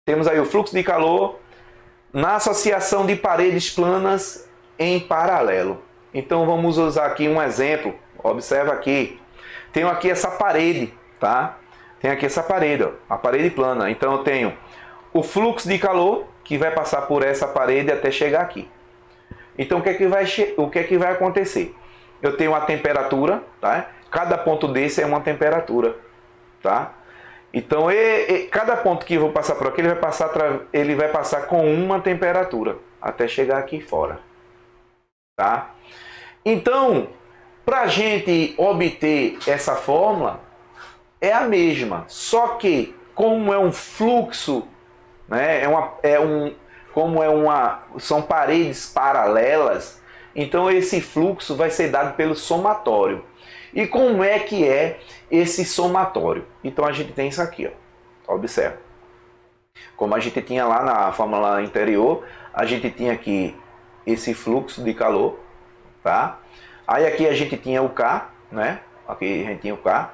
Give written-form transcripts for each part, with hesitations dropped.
Temos aí o fluxo de calor na associação de paredes planas em paralelo. Então vamos usar aqui um exemplo. Observa aqui. Tenho aqui essa parede, tá? Tem aqui essa parede, ó, a parede plana. Então eu tenho o fluxo de calor que vai passar por essa parede até chegar aqui. Então o que é que vai acontecer? Eu tenho a temperatura, tá? Cada ponto desse é uma temperatura, tá? Então cada ponto que eu vou passar por aqui, ele vai passar com uma temperatura até chegar aqui fora, tá? Então, para a gente obter essa fórmula, é a mesma, só que como é um fluxo, né, são paredes paralelas, então esse fluxo vai ser dado pelo somatório. E como é que é esse somatório? Então a gente tem isso aqui, ó. Observa. Como a gente tinha lá na fórmula anterior, a gente tinha aqui esse fluxo de calor, tá? Aí aqui a gente tinha o K, né? Aqui a gente tinha o K.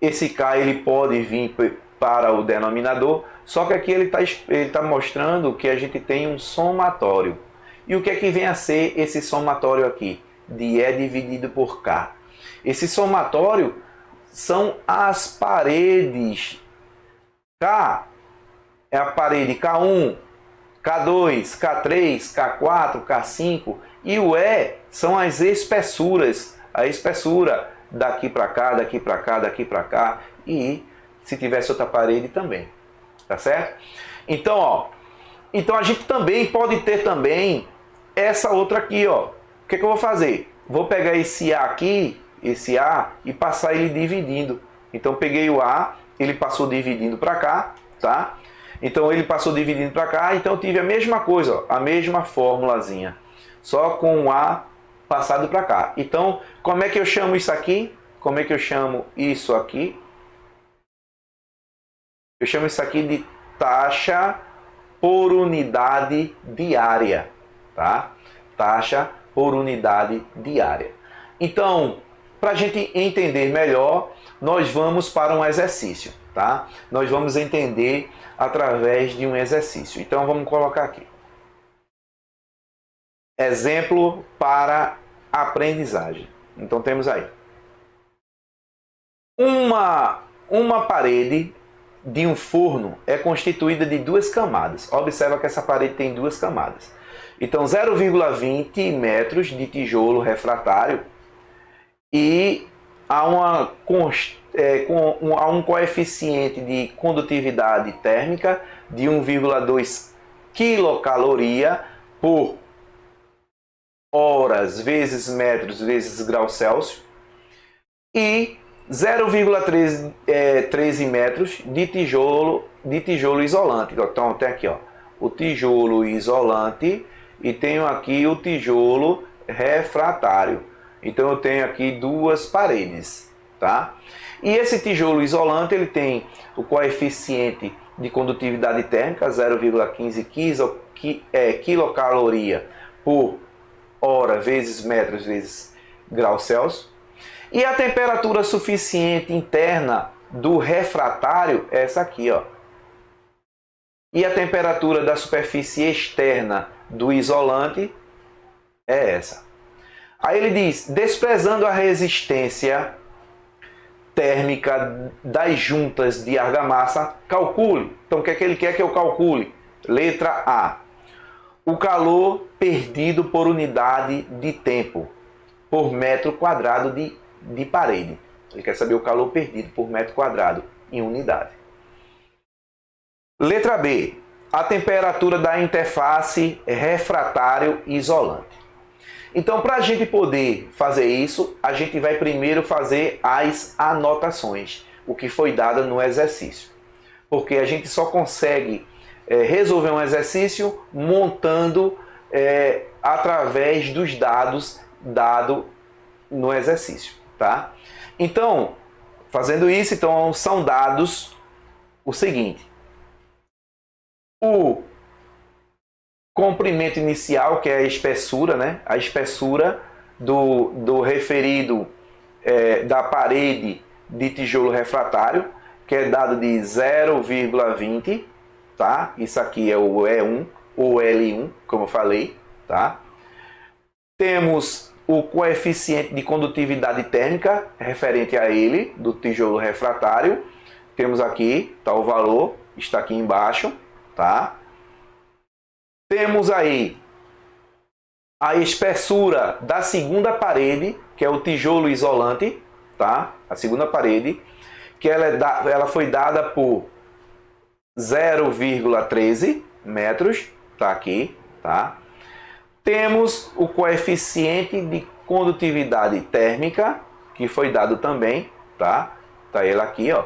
Esse K ele pode vir para o denominador, só que aqui ele tá mostrando que a gente tem um somatório. E o que é que vem a ser esse somatório aqui? De E dividido por K. Esse somatório são as paredes. K é a parede K1, K2, K3, K4, K5. E o E são as espessuras. A espessura daqui para cá, daqui para cá, daqui para cá. E se tivesse outra parede também. Tá certo? Então, ó. Então a gente também pode ter também essa outra aqui, ó. O que eu vou fazer? Vou pegar esse A aqui, esse A, e passar ele dividindo. Então peguei o A, ele passou dividindo para cá, tá? Então ele passou dividindo para cá, então eu tive a mesma coisa, ó, a mesma formulazinha, só com o A passado para cá. Então, como é que eu chamo isso aqui? Como é que eu chamo isso aqui? Eu chamo isso aqui de taxa por unidade diária, tá? Taxa por unidade diária. Então, para a gente entender melhor, nós vamos para um exercício, tá? Nós vamos entender através de um exercício. Então, vamos colocar aqui. Exemplo para aprendizagem. Então, temos aí. Uma parede de um forno é constituída de duas camadas. Observa que essa parede tem duas camadas. Então, 0,20 metros de tijolo refratário e há um coeficiente de condutividade térmica de 1,2 quilocaloria por horas vezes metros vezes graus Celsius e 0,13 metros de tijolo isolante. Então tem aqui, ó, o tijolo isolante e tenho aqui o tijolo refratário. Então eu tenho aqui duas paredes, tá? E esse tijolo isolante ele tem o coeficiente de condutividade térmica 0,15 quilocaloria por hora vezes metros vezes graus Celsius. E a temperatura suficiente interna do refratário é essa aqui, ó. E a temperatura da superfície externa do isolante é essa. Aí ele diz, desprezando a resistência térmica das juntas de argamassa, calcule. Então o que é que ele quer que eu calcule? Letra A. O calor perdido por unidade de tempo, por metro quadrado de parede. Ele quer saber o calor perdido por metro quadrado em unidade. Letra B. A temperatura da interface refratário isolante. Então, para a gente poder fazer isso, a gente vai primeiro fazer as anotações, o que foi dado no exercício. Porque a gente só consegue resolver um exercício montando através dos dados dados no exercício, tá? Então, fazendo isso, então são dados o seguinte. O comprimento inicial, que é a espessura, né? A espessura do referido da parede de tijolo refratário, que é dado de 0,20, tá? Isso aqui é o E1 ou L1, como eu falei, tá? Temos o coeficiente de condutividade térmica referente a ele, do tijolo refratário. Temos aqui, tá o valor, está aqui embaixo, tá? Temos aí a espessura da segunda parede, que é o tijolo isolante, tá? A segunda parede, que ela foi dada por 0,13 metros, tá aqui, tá? Temos o coeficiente de condutividade térmica, que foi dado também, tá? Tá ele aqui, ó,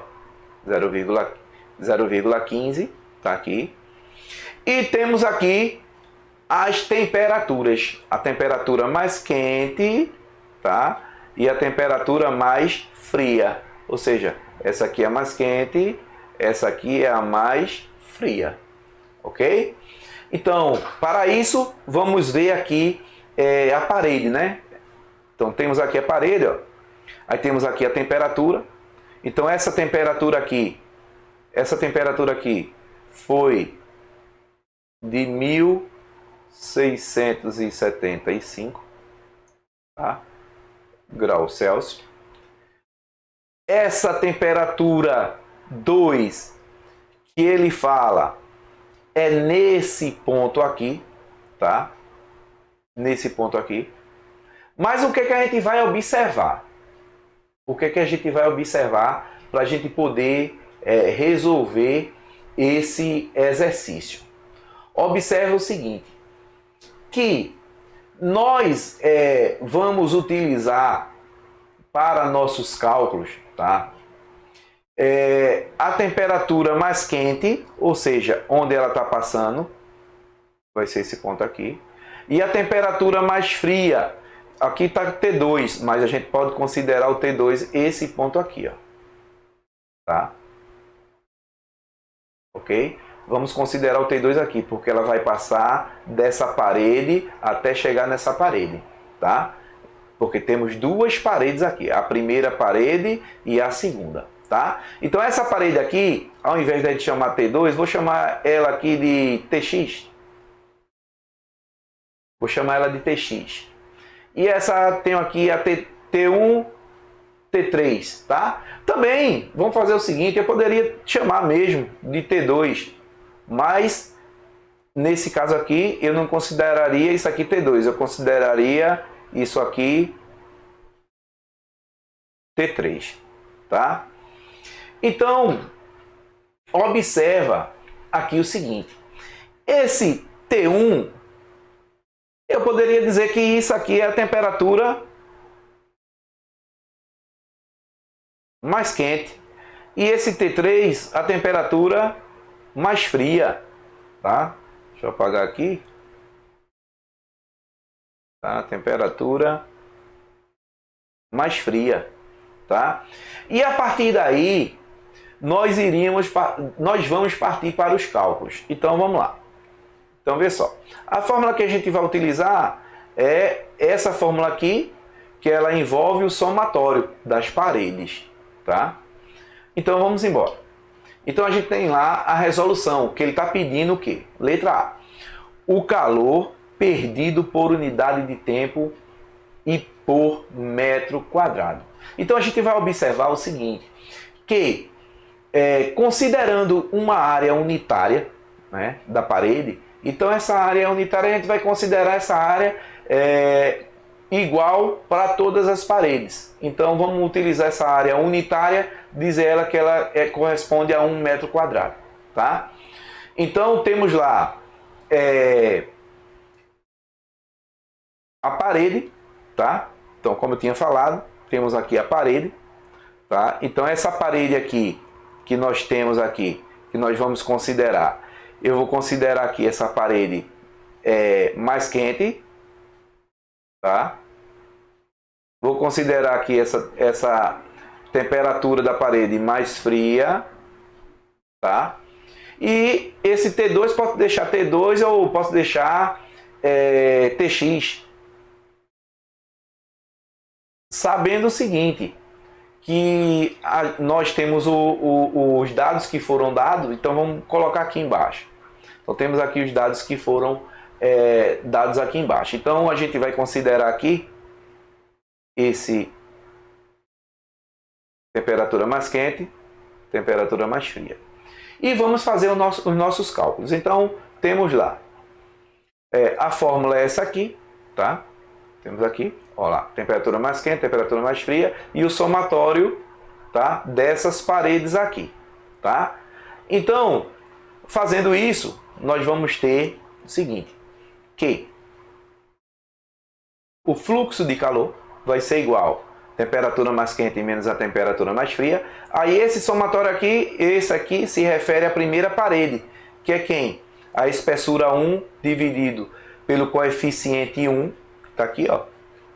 0,15, tá aqui. E temos aqui as temperaturas, a temperatura mais quente, tá? E a temperatura mais fria, ou seja, essa aqui é a mais quente, essa aqui é a mais fria, ok? Então, para isso, vamos ver aqui a parede, né? Então, temos aqui a parede, ó. Aí temos aqui a temperatura. Então, essa temperatura aqui foi de 1675, tá? Graus Celsius. Essa temperatura 2 que ele fala é nesse ponto aqui, tá? Nesse ponto aqui. Mas o que que a gente vai observar? O que que a gente vai observar para a gente poder resolver esse exercício? Observe o seguinte, que nós vamos utilizar para nossos cálculos, tá? A temperatura mais quente, ou seja, onde ela está passando, vai ser esse ponto aqui. E a temperatura mais fria, aqui está T2, mas a gente pode considerar o T2 esse ponto aqui, ó. Tá? Ok? Vamos considerar o T2 aqui, porque ela vai passar dessa parede até chegar nessa parede, tá? Porque temos duas paredes aqui, a primeira parede e a segunda, tá? Então essa parede aqui, ao invés de a gente chamar T2, vou chamar ela aqui de TX. Vou chamar ela de TX. E essa tenho aqui a T1, T3, tá? Também, vamos fazer o seguinte, eu poderia chamar mesmo de T2, mas nesse caso aqui eu não consideraria isso aqui T2, eu consideraria isso aqui T3, tá? Então, observa aqui o seguinte, esse T1, eu poderia dizer que isso aqui é a temperatura mais quente, e esse T3, a temperatura mais fria, tá? Deixa eu apagar aqui. Tá? A temperatura mais fria, tá? E a partir daí, nós vamos partir para os cálculos. Então, vamos lá. Então, vê só. A fórmula que a gente vai utilizar é essa fórmula aqui, que ela envolve o somatório das paredes, tá? Então, vamos embora. Então, a gente tem lá a resolução, que ele está pedindo o quê? Letra A. O calor perdido por unidade de tempo e por metro quadrado. Então, a gente vai observar o seguinte, que considerando uma área unitária, né, da parede, então essa área unitária a gente vai considerar essa área igual para todas as paredes. Então vamos utilizar essa área unitária, dizer ela que ela corresponde a 1 metro quadrado, tá? Então temos lá a parede, tá? Então como eu tinha falado, temos aqui a parede, tá? Então essa parede aqui que nós temos aqui, que nós vamos considerar, eu vou considerar aqui essa parede mais quente, tá? Vou considerar aqui essa temperatura da parede mais fria, tá? E esse T2 posso deixar T2 ou posso deixar TX. Sabendo o seguinte, que nós temos os dados que foram dados, então vamos colocar aqui embaixo. Então temos aqui os dados que foram dados aqui embaixo. Então a gente vai considerar aqui esse temperatura mais quente, temperatura mais fria. E vamos fazer os nossos cálculos. Então temos lá, a fórmula é essa aqui, tá? Temos aqui, ó lá, temperatura mais quente, temperatura mais fria e o somatório, tá, dessas paredes aqui, tá? Então, fazendo isso, nós vamos ter o seguinte, que o fluxo de calor vai ser igual a temperatura mais quente menos a temperatura mais fria. Aí esse somatório aqui, esse aqui se refere à primeira parede, que é quem? A espessura 1 dividido pelo coeficiente 1, tá aqui, ó,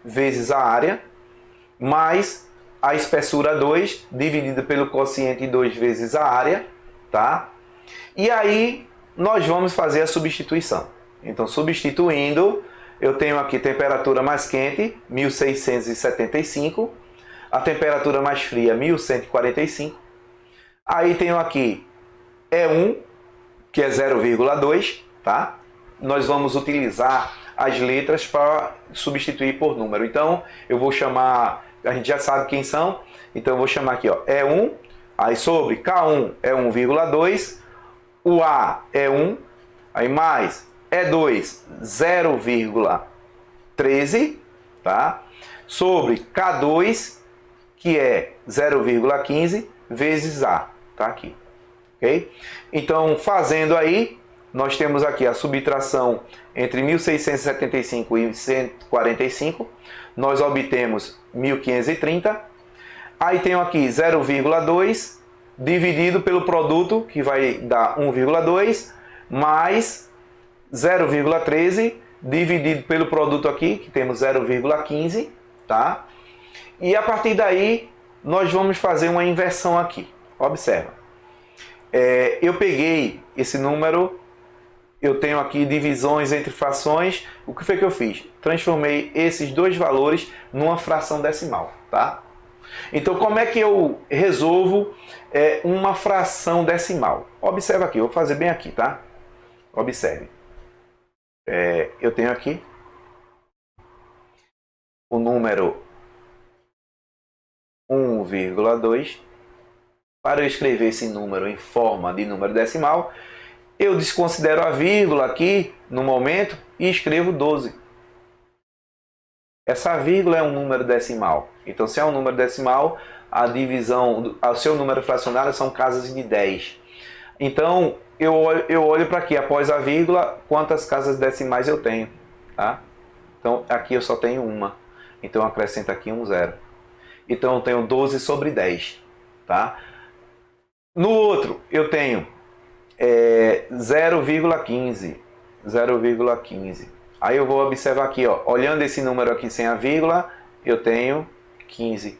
vezes a área, mais a espessura 2 dividida pelo quociente 2 vezes a área, tá? E aí nós vamos fazer a substituição. Então, substituindo, eu tenho aqui temperatura mais quente, 1675, a temperatura mais fria, 1145. Aí tenho aqui E1, que é 0,2, tá? Nós vamos utilizar as letras para substituir por número. Então, eu vou chamar, a gente já sabe quem são, então eu vou chamar aqui, ó, E1, aí sobre K1 é 1,2, o A é 1, aí mais E2, 0,13, tá? Sobre K2, que é 0,15 vezes A, tá aqui, ok? Então, fazendo aí, nós temos aqui a subtração entre 1675 e 145, nós obtemos 1530. Aí tenho aqui 0,2 dividido pelo produto, que vai dar 1,2, mais 0,13 dividido pelo produto aqui, que temos 0,15, tá? E a partir daí, nós vamos fazer uma inversão aqui. Observa. Eu peguei esse número, eu tenho aqui divisões entre frações. O que foi que eu fiz? Transformei esses dois valores numa fração decimal, tá? Então, como é que eu resolvo uma fração decimal? Observa aqui, eu vou fazer bem aqui, tá? Observe. Eu tenho aqui o número 1,2. Para eu escrever esse número em forma de número decimal, eu desconsidero a vírgula aqui no momento e escrevo 12. Essa vírgula é um número decimal. Então, se é um número decimal, a divisão, o seu número fracionário são casas de 10. Então, eu olho para aqui, após a vírgula, quantas casas decimais eu tenho, tá? Então, aqui eu só tenho uma. Então, eu acrescento aqui um zero. Então, eu tenho 12 sobre 10, tá? No outro, eu tenho 0,15. 0,15. Aí eu vou observar aqui, ó, olhando esse número aqui sem a vírgula, eu tenho 15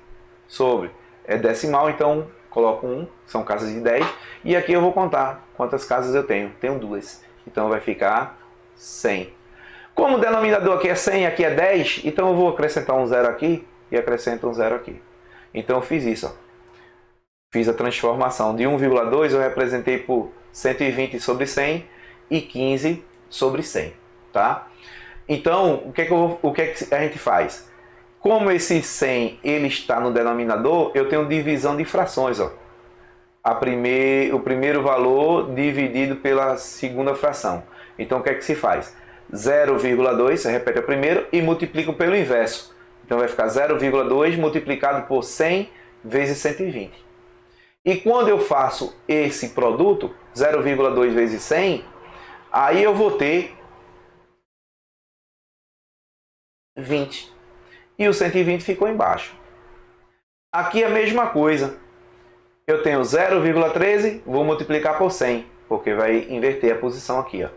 sobre. É decimal, então coloco 1, são casas de 10. E aqui eu vou contar quantas casas eu tenho. Tenho 2. Então vai ficar 100. Como o denominador aqui é 100 e aqui é 10, então eu vou acrescentar um zero aqui e acrescento um zero aqui. Então eu fiz isso, ó. Fiz a transformação de 1,2, eu representei por 120 sobre 100 e 15 sobre 100, tá? Então, o que é que a gente faz? Como esse 100 ele está no denominador, eu tenho divisão de frações, ó. O primeiro valor dividido pela segunda fração. Então, o que é que se faz? 0,2, você repete o primeiro e multiplica pelo inverso. Então, vai ficar 0,2 multiplicado por 100 vezes 120. E quando eu faço esse produto, 0,2 vezes 100, aí eu vou ter 20. E o 120 ficou embaixo. Aqui é a mesma coisa. Eu tenho 0,13, vou multiplicar por 100, porque vai inverter a posição aqui, ó.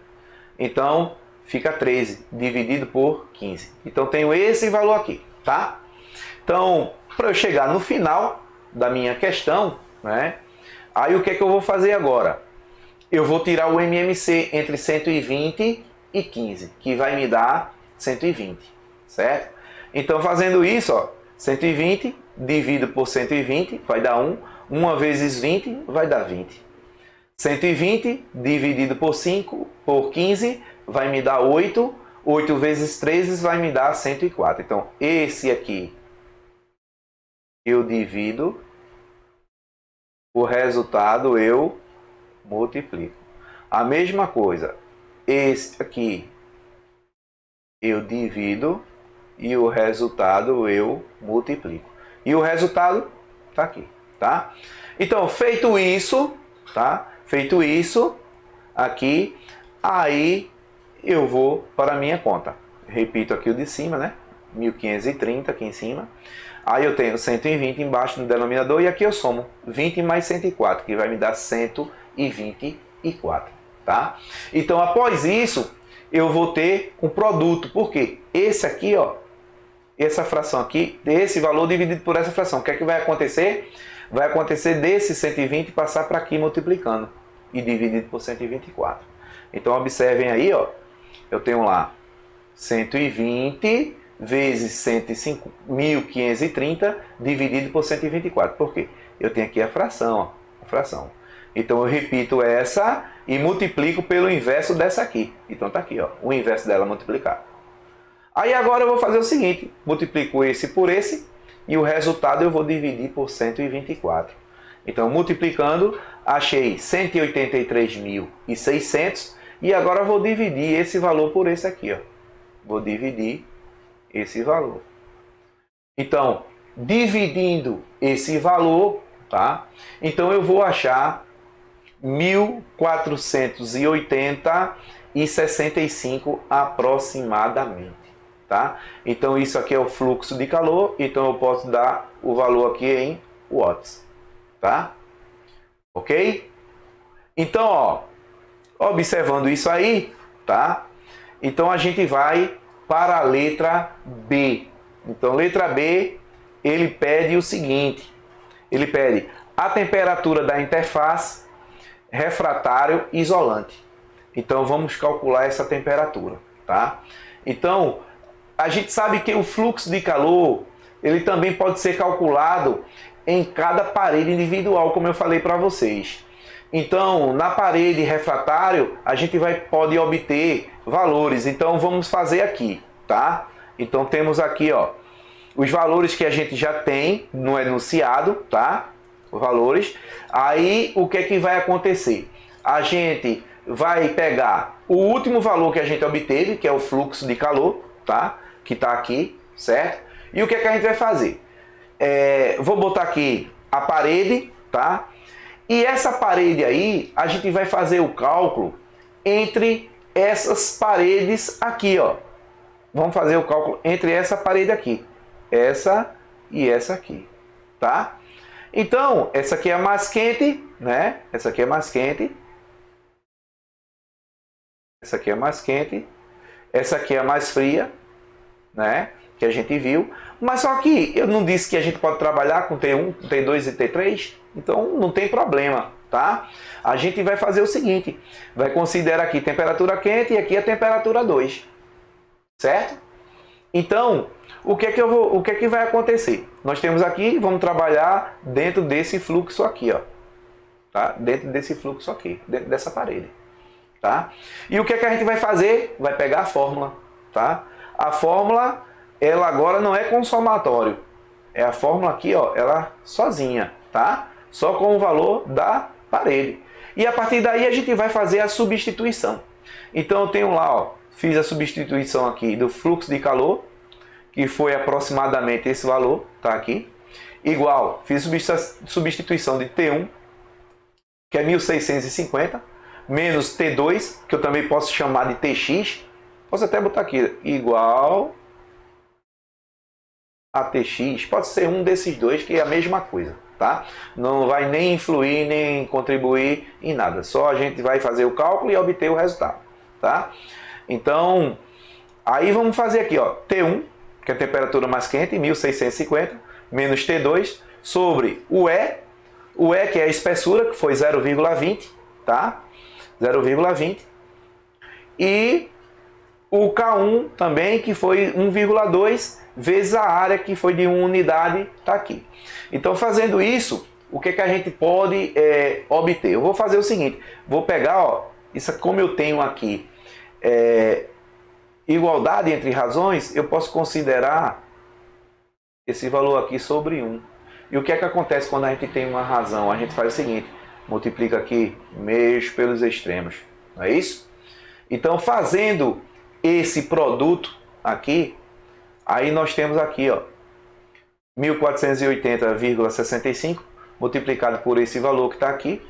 Então, fica 13 dividido por 15. Então, tenho esse valor aqui, tá? Então, para eu chegar no final da minha questão, né? Aí o que é que eu vou fazer agora? Eu vou tirar o MMC entre 120 e 15, que vai me dar 120, certo? Então, fazendo isso, ó, 120 dividido por 120 vai dar 1. 1 vezes 20 vai dar 20. 120 dividido por 5 por 15 vai me dar 8. 8 vezes 13 vai me dar 104. Então, esse aqui eu divido, o resultado eu multiplico. A mesma coisa, esse aqui eu divido e o resultado eu multiplico. E o resultado está aqui, tá? Então, feito isso, tá? Feito isso, aqui, aí eu vou para a minha conta. Repito aqui o de cima, né? 1530 aqui em cima. Aí eu tenho 120 embaixo no denominador e aqui eu somo 20 mais 104, que vai me dar 124, tá? Então, após isso, eu vou ter um produto. Por quê? Esse aqui, ó, essa fração aqui, esse valor dividido por essa fração. O que é que vai acontecer? Vai acontecer desse 120 passar para aqui multiplicando e dividido por 124. Então, observem aí, ó, eu tenho lá 120 vezes 105.530 dividido por 124. Por quê? Eu tenho aqui a fração, ó, a fração. Então eu repito essa e multiplico pelo inverso dessa aqui. Então está aqui, ó, o inverso dela multiplicado. Aí agora eu vou fazer o seguinte, multiplico esse por esse e o resultado eu vou dividir por 124. Então multiplicando, achei 183.600 e agora eu vou dividir esse valor por esse aqui, ó. Vou dividir esse valor. Então, dividindo esse valor, tá? Então eu vou achar 1.480,65 aproximadamente, tá? Então isso aqui é o fluxo de calor, então eu posso dar o valor aqui em watts, tá? Ok? Então, ó, observando isso aí, tá? Então a gente vai para a letra B. Então, letra B, ele pede o seguinte, ele pede a temperatura da interface, refratário isolante. Então, vamos calcular essa temperatura, tá? Então, a gente sabe que o fluxo de calor, ele também pode ser calculado em cada parede individual, como eu falei para vocês. Então, na parede refratário, a gente pode obter valores. Então, vamos fazer aqui, tá? Então, temos aqui, ó, os valores que a gente já tem no enunciado, tá? Os valores. Aí, o que é que vai acontecer? A gente vai pegar o último valor que a gente obteve, que é o fluxo de calor, tá? Que está aqui, certo? E o que é que a gente vai fazer? Vou botar aqui a parede, tá? E essa parede aí, a gente vai fazer o cálculo entre essas paredes aqui, ó. Vamos fazer o cálculo entre essa parede aqui. Essa e essa aqui, tá? Então, essa aqui é a mais quente, né? Essa aqui é mais quente. Essa aqui é mais quente. Essa aqui é a mais fria, né? Que a gente viu. Mas só que eu não disse que a gente pode trabalhar com T1, T2 e T3? Então não tem problema, tá? A gente vai fazer o seguinte, vai considerar aqui temperatura quente e aqui a temperatura 2, certo? Então, o que é que vai acontecer? Nós temos aqui, vamos trabalhar dentro desse fluxo aqui, ó. Tá? Dentro desse fluxo aqui, dentro dessa parede, tá? E o que é que a gente vai fazer? Vai pegar a fórmula, tá? A fórmula, ela agora não é com somatório. É a fórmula aqui, ó, ela sozinha, tá? Só com o valor da parede. E a partir daí a gente vai fazer a substituição. Então eu tenho lá, ó, fiz a substituição aqui do fluxo de calor, que foi aproximadamente esse valor, tá aqui. Igual, fiz substituição de T1, que é 1650, menos T2, que eu também posso chamar de TX. Posso até botar aqui, igual a TX, pode ser um desses dois, que é a mesma coisa, tá? Não vai nem influir, nem contribuir em nada. Só a gente vai fazer o cálculo e obter o resultado, tá? Então, aí vamos fazer aqui, ó, T1, que é a temperatura mais quente, 1650, menos T2, sobre o E que é a espessura, que foi 0,20, tá? 0,20. E o K1 também, que foi 1,2, vezes a área, que foi de 1 unidade, tá aqui. Então, fazendo isso, o que é que a gente pode obter? Eu vou fazer o seguinte, vou pegar, ó, Isso, como eu tenho aqui igualdade entre razões, eu posso considerar esse valor aqui sobre 1. E o que é que acontece quando a gente tem uma razão? A gente faz o seguinte, multiplica aqui meios pelos extremos, não é isso? Então, fazendo esse produto aqui, aí nós temos aqui, ó, 1480,65 multiplicado por esse valor que está aqui,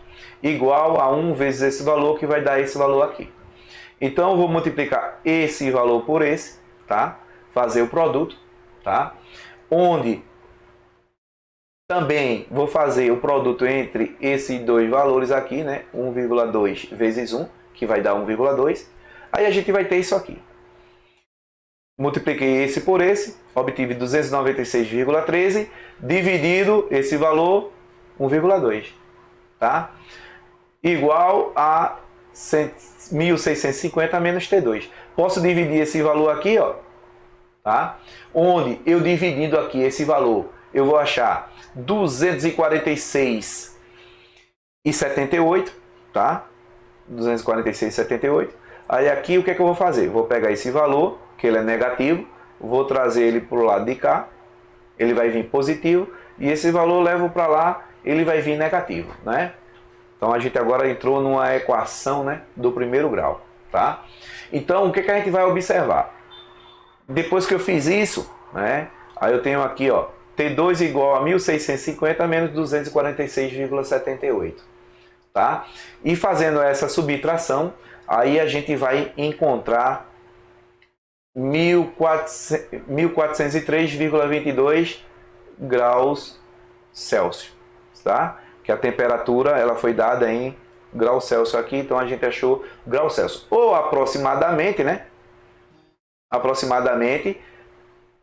igual a 1 vezes esse valor, que vai dar esse valor aqui. Então, eu vou multiplicar esse valor por esse, tá? Fazer o produto, tá? Onde também vou fazer o produto entre esses dois valores aqui, né? 1,2 vezes 1, que vai dar 1,2. Aí a gente vai ter isso aqui. Multipliquei esse por esse, obtive 296,13, dividido esse valor, 1,2, tá? Igual a 1.650 menos T2. Posso dividir esse valor aqui, ó, tá? Onde eu dividindo aqui esse valor, eu vou achar 246,78, tá? 246,78. Aí aqui o que é que eu vou fazer? Vou pegar esse valor, que ele é negativo, vou trazer ele para o lado de cá, ele vai vir positivo, e esse valor eu levo para lá, ele vai vir negativo, né? Então a gente agora entrou numa equação, né, do primeiro grau, tá? Então o que que a gente vai observar? Depois que eu fiz isso, né, aí eu tenho aqui, ó, T2 igual a 1.650 menos 246,78, tá? E fazendo essa subtração, aí a gente vai encontrar 1.403,22 graus Celsius, tá? Que a temperatura ela foi dada em grau Celsius aqui, então a gente achou grau Celsius. Ou aproximadamente, né? Aproximadamente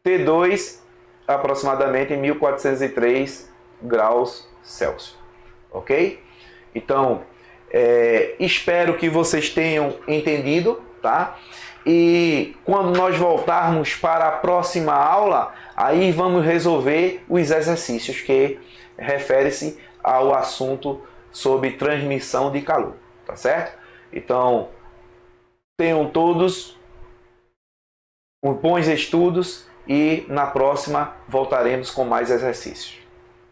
T2 aproximadamente 1.403 graus Celsius, ok? Então, espero que vocês tenham entendido, tá? E quando nós voltarmos para a próxima aula, aí vamos resolver os exercícios que refere-se ao assunto sobre transmissão de calor, tá certo? Então, tenham todos bons estudos e na próxima voltaremos com mais exercícios.